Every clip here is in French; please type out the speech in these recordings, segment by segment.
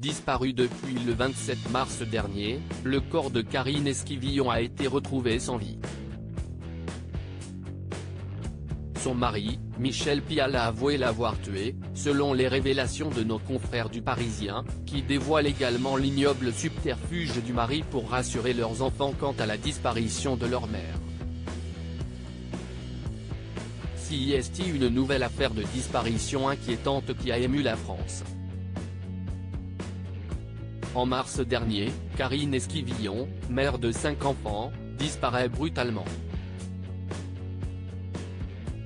Disparu depuis le 27 mars dernier, le corps de Karine Esquivillon a été retrouvé sans vie. Son mari, Michel Pial, a avoué l'avoir tué, selon les révélations de nos confrères du Parisien, qui dévoilent également l'ignoble subterfuge du mari pour rassurer leurs enfants quant à la disparition de leur mère. C'est une nouvelle affaire de disparition inquiétante qui a ému la France. En mars dernier, Karine Esquivillon, mère de 5 enfants, disparaît brutalement.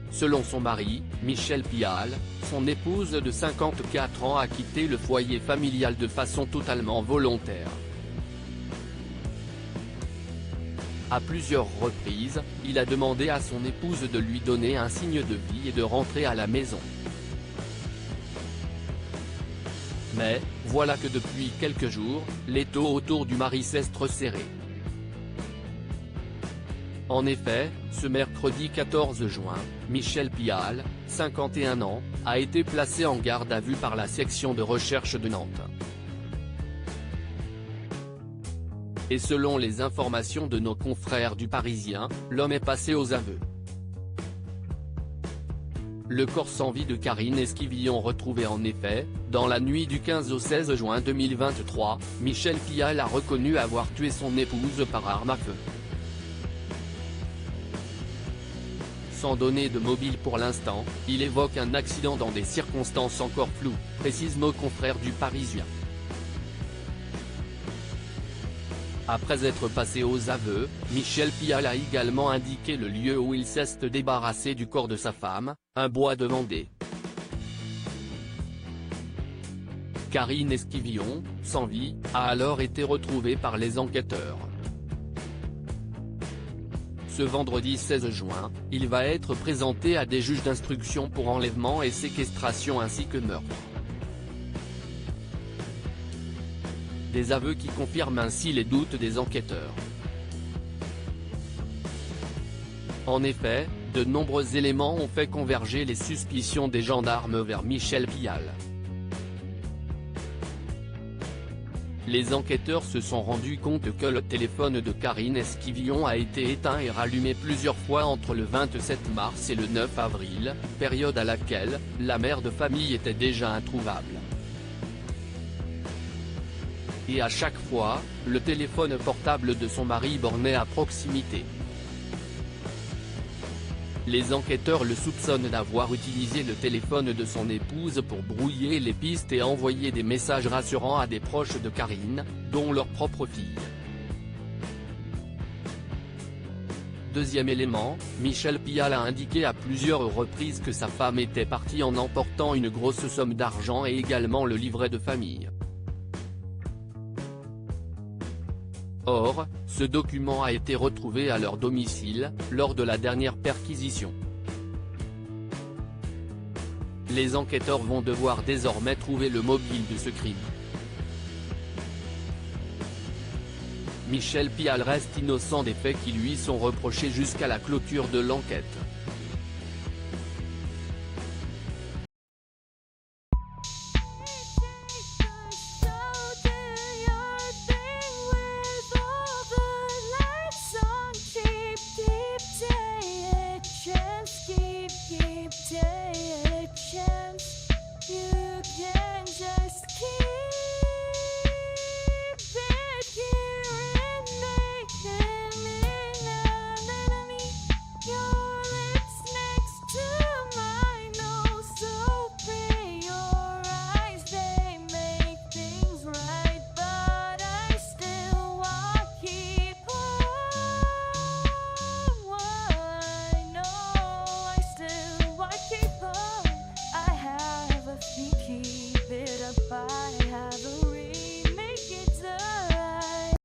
Selon son mari, Michel Pial, son épouse de 54 ans a quitté le foyer familial de façon totalement volontaire. À plusieurs reprises, il a demandé à son épouse de lui donner un signe de vie et de rentrer à la maison. Mais, voilà que depuis quelques jours, l'étau autour du mari s'est resserré. En effet, ce mercredi 14 juin, Michel Pial, 51 ans, a été placé en garde à vue par la section de recherche de Nantes. Et selon les informations de nos confrères du Parisien, l'homme est passé aux aveux. Le corps sans vie de Karine Esquivillon retrouvé en effet, dans la nuit du 15 au 16 juin 2023, Michel Pial a reconnu avoir tué son épouse par arme à feu. Sans donner de mobile pour l'instant, il évoque un accident dans des circonstances encore floues, précise nos confrères du Parisien. Après être passé aux aveux, Michel Pial a également indiqué le lieu où il s'est débarrassé du corps de sa femme, un bois de Vendée. Karine Esquivillon, sans vie, a alors été retrouvée par les enquêteurs. Ce vendredi 16 juin, il va être présenté à des juges d'instruction pour enlèvement et séquestration ainsi que meurtre. Des aveux qui confirment ainsi les doutes des enquêteurs. En effet, de nombreux éléments ont fait converger les suspicions des gendarmes vers Michel Pial. Les enquêteurs se sont rendus compte que le téléphone de Karine Esquivillon a été éteint et rallumé plusieurs fois entre le 27 mars et le 9 avril, période à laquelle la mère de famille était déjà introuvable. Et à chaque fois, le téléphone portable de son mari bornait à proximité. Les enquêteurs le soupçonnent d'avoir utilisé le téléphone de son épouse pour brouiller les pistes et envoyer des messages rassurants à des proches de Karine, dont leur propre fille. Deuxième élément, Michel Pial a indiqué à plusieurs reprises que sa femme était partie en emportant une grosse somme d'argent et également le livret de famille. Or, ce document a été retrouvé à leur domicile, lors de la dernière perquisition. Les enquêteurs vont devoir désormais trouver le mobile de ce crime. Michel Pial reste innocent des faits qui lui sont reprochés jusqu'à la clôture de l'enquête.